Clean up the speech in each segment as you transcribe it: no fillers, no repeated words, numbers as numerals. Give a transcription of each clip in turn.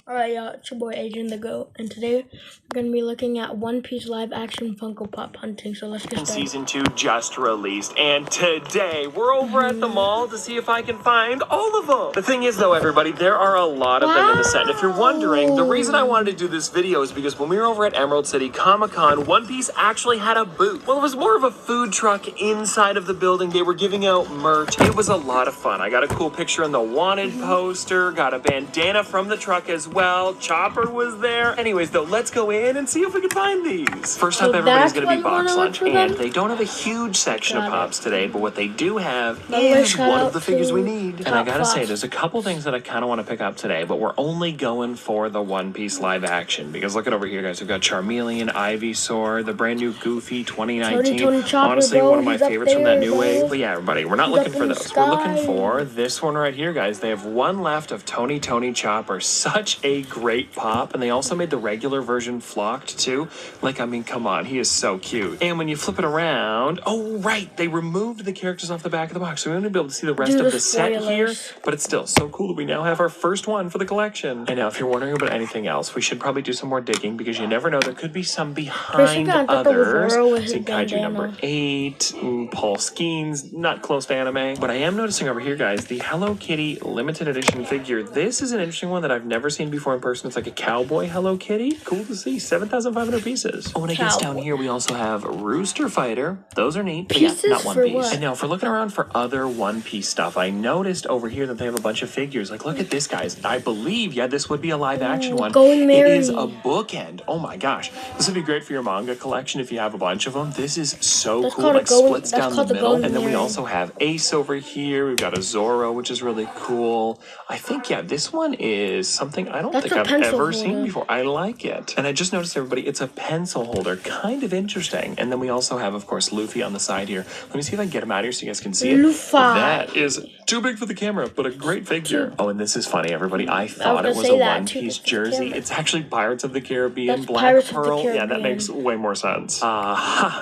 Alright, y'all, it's your boy Adrian the Goat, and today we're going to be looking at One Piece live action Funko Pop hunting, so let's get started. Season 2 just released, and today we're over at the mall to see if I can find all of them. The thing is, though, everybody, there are a lot of them in the set, and if you're wondering, the reason I wanted to do this video is because when we were over at Emerald City Comic-Con, One Piece actually had a booth. Well, it was more of a food truck inside of the building. They were giving out merch. It was a lot of fun. I got a cool picture in the Wanted poster, got a bandana from the truck as well. Chopper was there. Anyways, though, let's go in and see if we can find these. First up, everybody's going to be box lunch, and they don't have a huge section of pops today, but what they do have is one of the figures we need. And I gotta say, there's a couple things that I kind of want to pick up today, but we're only going for the One Piece live action, because look at over here, guys. We've got Charmeleon, Ivysaur, the brand new Goofy 2019. Honestly, one of my favorites from that new wave. But yeah, everybody, we're not looking for those. We're looking for this one right here, guys. They have one left of Tony Chopper. Such a great pop, and they also made the regular version flocked too. Like, I mean, come on, he is so cute. And when you flip it around, oh right, they removed the characters off the back of the box, so we won't be able to see the rest of the set here, but it's still so cool that we now have our first one for the collection. And now, if you're wondering about anything else, we should probably do some more digging, because you never know, there could be some behind others. See Kaiju number 8, Paul Skeens, not close to anime, but I am noticing over here, guys, the Hello Kitty limited edition figure. This is an interesting one that I've never seen before in person. It's like a cowboy Hello Kitty. Cool to see. 7,500 pieces. Oh, and I guess down here we also have Rooster Fighter. Those are neat. But yeah, not One Piece. What? And now, if we're looking around for other One Piece stuff, I noticed over here that they have a bunch of figures. Like, look at this, guys. I believe, yeah, this would be a live action one. It is a bookend. Oh my gosh. This would be great for your manga collection if you have a bunch of them. This is so cool. Like, splits down the middle. And then we also have Ace over here. We've got a Zoro, which is really cool. I think, yeah, this one is something I don't think I've ever seen before. I like it. And I just noticed, everybody, it's a pencil holder. Kind of interesting. And then we also have, of course, Luffy on the side here. Let me see if I can get him out here so you guys can see it. That is too big for the camera, but a great figure. Oh, and this is funny, everybody. I thought it was a One Piece jersey. It's actually Pirates of the Caribbean, Black Pearl. Yeah, that makes way more sense.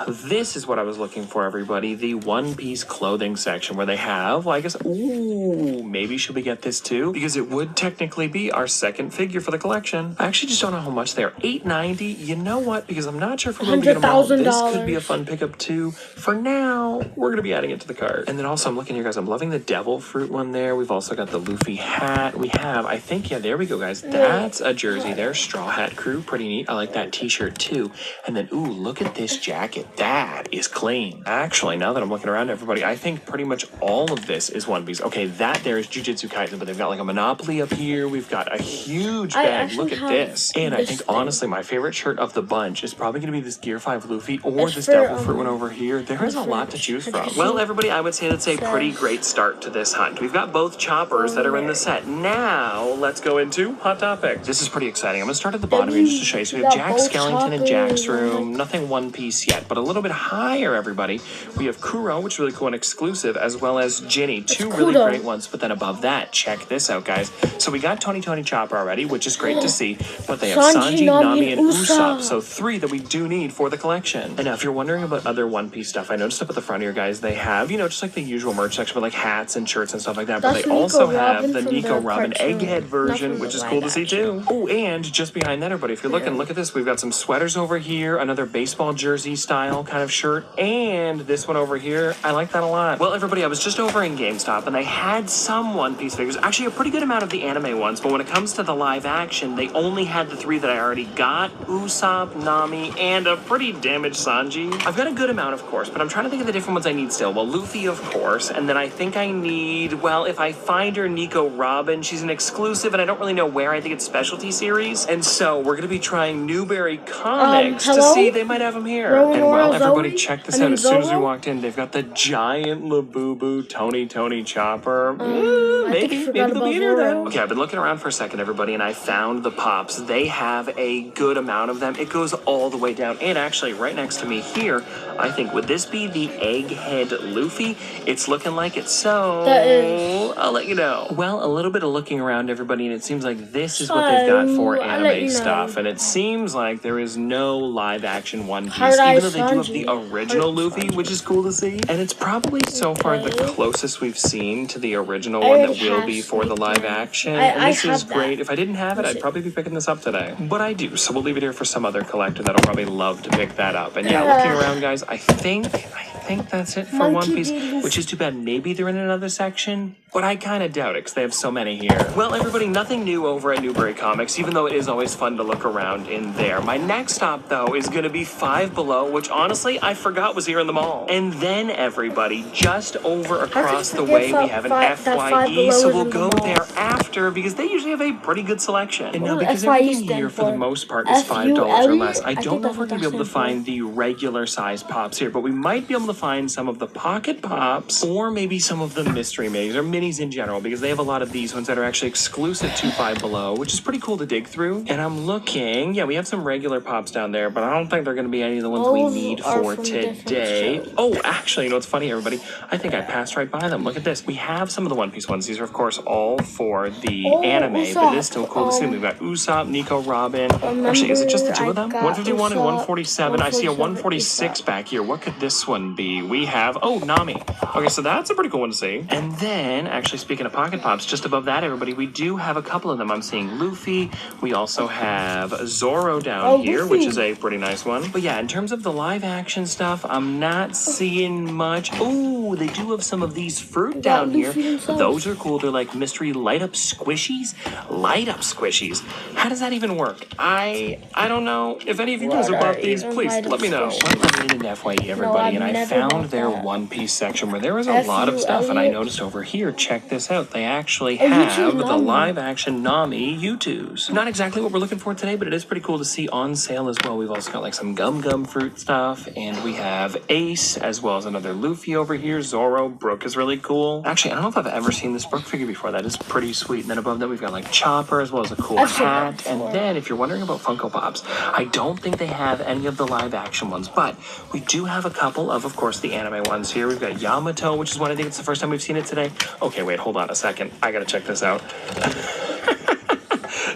This is what I was looking for, everybody. The One Piece clothing section, where they have, well, I guess, ooh, maybe should we get this too? Because it would technically be our second figure for the collection. I actually just don't know how much they are. $8.90. You know what? Because I'm not sure if we're going to get them all. This could be a fun pickup too. For now, we're going to be adding it to the cart. And then also, I'm looking here, guys. I'm loving the Devil Fruit one there. We've also got the Luffy hat. We have, I think, yeah, there we go, guys. That's a jersey there. Straw Hat Crew. Pretty neat. I like that t-shirt too. And then, ooh, look at this jacket. That is clean. Actually, now that I'm looking around, everybody, I think pretty much all of this is One Piece. Okay, that there is Jujutsu Kaisen, but they've got like a Monopoly up here. We've got a huge bag. Look at this. And I think, honestly, my favorite shirt of the bunch is probably going to be this Gear 5 Luffy or this Devil Fruit one over here. There is a lot to choose from. Well, everybody, I would say that's a pretty great start to this hunt. We've got both choppers that are in the set. Now, let's go into Hot Topic. This is pretty exciting. I'm going to start at the bottom here just to show you. So we have Jack Skellington in Jack's room. Nothing One Piece yet, but a little bit higher, everybody. We have Kuro, which is really cool and exclusive, as well as Ginny. Two really great ones. But then above that, check this out, guys. So we got Tony Chopper already, which is great to see. But they have Sanji, Nami, and Usopp. So 3 that we do need for the collection. And now, if you're wondering about other One Piece stuff, I noticed up at the front here, guys, they have, you know, just like the usual merch section with like hats and shirts and stuff like that. But they also have the Nico Robin Egghead version, which is cool to see too. Oh, and just behind that, everybody, if you're looking, look at this. We've got some sweaters over here, another baseball jersey style kind of shirt, and this one over here. I like that a lot. Well, everybody, I was just over in GameStop, and they had some One Piece figures. Actually, a pretty good amount of the anime ones, but when it comes to the live action, they only had the 3 that I already got. Usopp, Nami, and a pretty damaged Sanji. I've got a good amount, of course, but I'm trying to think of the different ones I need still. Well, Luffy, of course, and then I think I need, well, if I find her, Nico Robin. She's an exclusive, and I don't really know where. I think it's specialty series. And so we're going to be trying Newberry Comics to see. They might have them here. And well, everybody, check this out. As soon as we walked in, they've got the giant Labubu Tony Chopper. Maybe they'll be in here then. Okay, I've been looking around for a second, everybody, and I found the pops. They have a good amount of them. It goes all the way down. And actually, right next to me here, I think, would this be the Egghead Luffy? It's looking like it, so I'll let you know. Well, a little bit of looking around, everybody, and it seems like this is what they've got for anime stuff, and it seems like there is no live-action One Piece, even though they do have the original Luffy, which is cool to see. And it's probably so far the closest we've seen to the original one that will be for the live action. And this is great. If I I didn't have it, I'd probably be picking this up today. But I do, so we'll leave it here for some other collector that'll probably love to pick that up. And yeah, looking around, guys, I think that's it for One Piece, which is too bad. Maybe they're in another section, but I kind of doubt it because they have so many here. Well, everybody, nothing new over at Newbury Comics, even though it is always fun to look around in there. My next stop, though, is going to be Five Below, which honestly I forgot was here in the mall. And then, everybody, just over across the way, we have an FYE, so we'll go there after because they usually have a pretty good selection. And now, because everything here, for the most part, is $5 or less, I don't know if we're going to be able to find the regular size pops here, but we might be able to find some of the pocket pops or maybe some of the mystery minis or minis in general, because they have a lot of these ones that are actually exclusive to Five Below, which is pretty cool to dig through. And I'm looking, yeah, we have some regular pops down there, but I don't think they're going to be any of the ones we need for today. Oh, actually, you know what's funny, everybody? I think I passed right by them. Look at this. We have some of the One Piece ones. These are, of course, all for the anime, but it is still cool to see them. We've got Usopp, Nico, Robin. Actually, is it just the two of them? 151 and 147. I see a 146 back here. What could this one be? We have, oh, Nami. Okay, so that's a pretty cool one to see. And then, actually, speaking of pocket pops, just above that, everybody, we do have a couple of them. I'm seeing Luffy. We also have Zoro down here, which is a pretty nice one. But yeah, in terms of the live action stuff, I'm not seeing much. Oh, they do have some of these fruit down here. Those are cool. They're like mystery light up squishies. Light up squishies. How does that even work? I don't know. If any of you guys have bought these, please let me know. I'm in an FYE, everybody, and I found their One Piece section where there was a lot of stuff, and I noticed over here, check this out, they actually have the live action Nami U2s. Not exactly what we're looking for today, but it is pretty cool to see on sale as well. We've also got like some gum fruit stuff, and we have Ace as well as another Luffy over here. Zoro, Brook is really cool. Actually, I don't know if I've ever seen this Brook figure before. That is pretty sweet. And then above that, we've got like Chopper as well as a cool hat. And then if you're wondering about Funko Pops, I don't think they have any of the live action ones, but we do have a couple of course, the anime ones here. We've got Yamato, which is one, I think it's the first time we've seen it today. Okay, wait, hold on a second. I gotta check this out.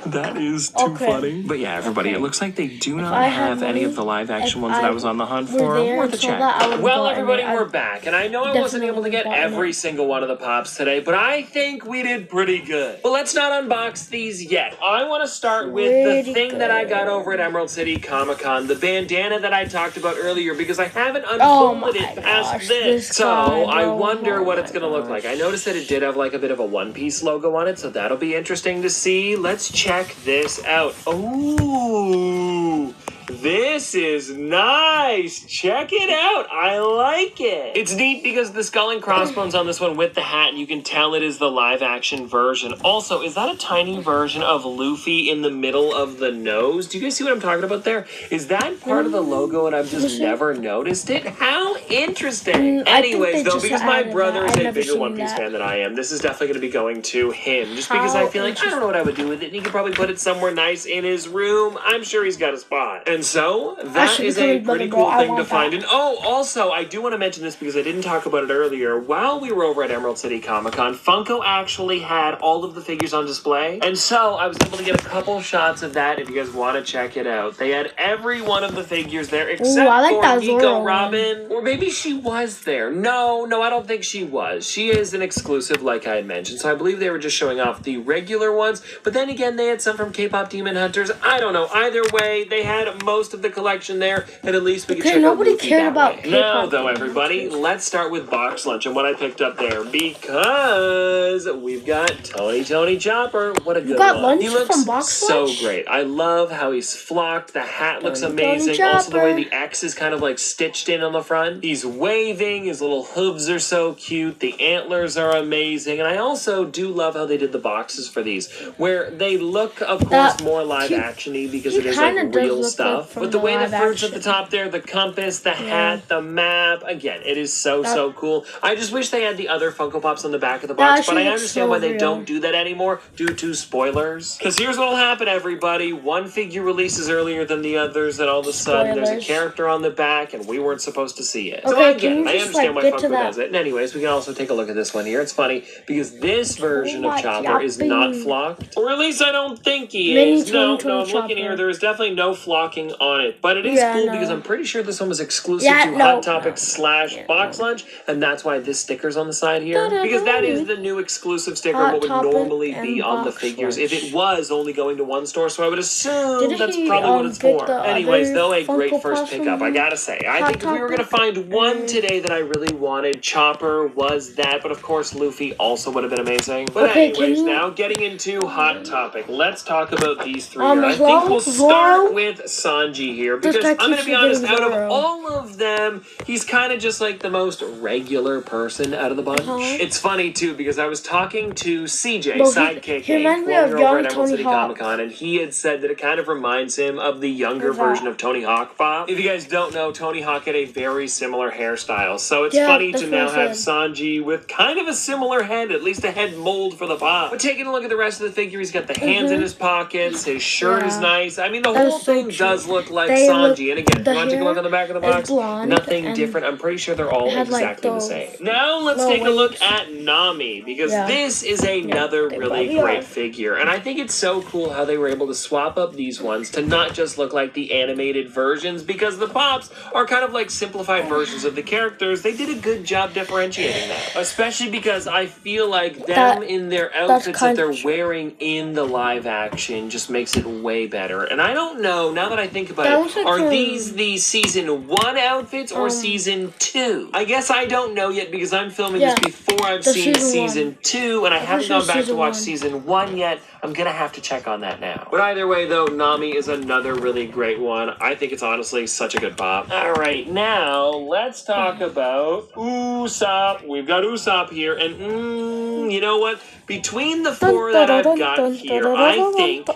That is too funny. But yeah, everybody, it looks like they do not have any of the live action ones that I was on the hunt for. Worth a check. Well, everybody, we're back. And I know I wasn't able to get every single one of the pops today, but I think we did pretty good. But let's not unbox these yet. I want to start with the thing that I got over at Emerald City Comic-Con, the bandana that I talked about earlier, because I haven't unfolded it past this. So I wonder what it's going to look like. I noticed that it did have like a bit of a One Piece logo on it, so that'll be interesting to see. Let's check this out. Ooh, this is nice. Check it out. I like it. It's neat because the skull and crossbones on this one with the hat, and you can tell it is the live action version. Also, is that a tiny version of Luffy in the middle of the nose? Do you guys see what I'm talking about there? Is that part of the logo and I've just never noticed it? How interesting. Anyways, though, because my brother is a bigger One Piece fan than I am, this is definitely going to be going to him. Just because I feel like I don't know what I would do with it. And he could probably put it somewhere nice in his room. I'm sure he's got a spot. And so, that is a pretty cool thing to find. And oh, also, I do want to mention this because I didn't talk about it earlier. While we were over at Emerald City Comic-Con, Funko actually had all of the figures on display. And so, I was able to get a couple shots of that if you guys want to check it out. They had every one of the figures there except for Nico Robin. Or maybe she was there. No, I don't think she was. She is an exclusive, like I had mentioned. So, I believe they were just showing off the regular ones. But then again, they had some from K-Pop Demon Hunters. I don't know. Either way, they had most of the collection there, and at least we can check out nobody cared about K-pop. Now, though, everybody, let's start with Box Lunch and what I picked up there, because we've got Tony Chopper. What a good one. He looks so great. I love how he's flocked. The hat looks amazing. Also, the way the X is kind of like stitched in on the front. He's waving. His little hooves are so cute. The antlers are amazing. And I also do love how they did the boxes for these, where they look, of course, more live action-y because it is like real stuff. But the way the fruits at the top there, the compass, the hat, the map, again, it is so cool. I just wish they had the other Funko Pops on the back of the box, but I understand why they don't do that anymore due to spoilers. Because here's what'll happen, everybody. One figure releases earlier than the others, and all of a sudden there's a character on the back, and we weren't supposed to see it. So again, I understand why Funko does it. And anyways, we can also take a look at this one here. It's funny, because this version of Chopper is not flocked. Or at least I don't think he is. No, I'm looking here. There is definitely no flocking anything on it. But it is Yeah, cool no. because I'm pretty sure this one was exclusive Yeah, to no, Hot Topic no. / Box Lunch, and that's why this sticker's on the side here. Because that is the new exclusive sticker, Hot what would Topic normally be and on the Box figures Lunch. if it was only going to one store, so I would assume that's he, probably what it's get for. the Anyways, other though, a great Funko first Pops pickup, from I gotta say. I Hot think if we were gonna Topic? find one today that I really wanted, Chopper was that, but of course Luffy also would have been amazing. But Okay, anyways, now getting into Hot Topic, let's talk about these three here. I hello, think we'll start with Sanji here, because This guy I'm gonna keeps be honest, forgetting out of Zoro. all of them, he's kind of just like the most regular person out of the bunch. It's funny too, because I was talking to CJ, Bro, Sidekick, he reminds me while of we were over young at Emerald Tony City Hawk. Comic Con, and he had said that it kind of reminds him of the younger Who's that? version of Tony Hawk Pop. If you guys don't know, Tony Hawk had a very similar hairstyle, so it's Yeah, funny that's to what I now have said. Sanji with kind of a similar head, at least a head mold for the Pop. But taking a look at the rest of the figure, he's got the hands in his pockets, his shirt is nice. I mean, the That whole is so thing cute. does look like They look- Sanji. And again, if the you want to take a look hair on the back of the is box, blonde nothing and different. I'm pretty sure they're all it had, like, exactly the those same. Now let's little take a look wings. at Nami, because Yeah. this is another they really probably great are. figure. And I think it's so cool how they were able to swap up these ones to not just look like the animated versions, because the Pops are kind of like simplified versions of the characters. They did a good job differentiating that. Especially because I feel like them in their outfits that they're wearing in the live action just makes it way better. And I don't know, now that I think about it, are these the season 1 outfits or season 2? I guess I don't know yet because I'm filming this before I've seen season 2, and I haven't gone back to watch season 1 yet. I'm gonna have to check on that now. But either way though, Nami is another really great one. I think it's honestly such a good pop. Alright, now let's talk about Usopp. We've got Usopp here, and you know what? Between the 4 that I've got here, I think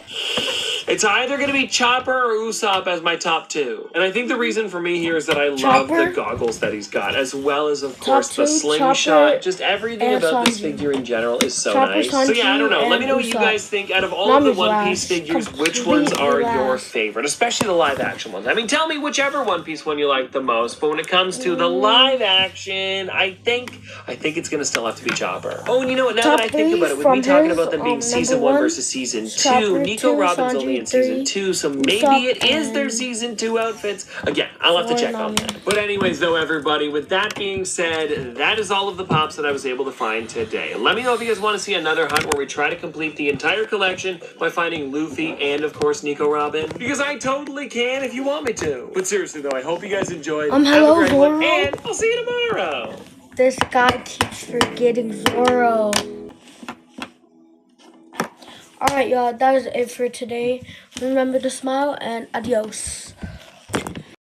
it's either going to be Chopper or Usopp as my top 2. And I think the reason for me here is that I love the goggles that he's got, as well as, of course, the slingshot. Just everything about this figure in general is so nice. So yeah, I don't know. Let me know what you guys think. Out of all of the One Piece figures, which ones are your favorite? Especially the live action ones. I mean, tell me whichever One Piece one you like the most. But when it comes to the live action, I think it's going to still have to be Chopper. Oh, and you know what? Now that I think about it, with me talking about them being season 1 versus season 2, Nico Robin's only in season 2, so maybe it is their season 2 outfits. Again, I'll have to check on that. But anyways, though, everybody, with that being said, that is all of the Pops that I was able to find today. Let me know if you guys want to see another hunt where we try to complete the entire collection by finding Luffy and, of course, Nico Robin. Because I totally can if you want me to. But seriously, though, I hope you guys enjoyed. Have a great one, and I'll see you tomorrow. This guy keeps forgetting Zoro. Alright, y'all, that is it for today. Remember to smile and adios.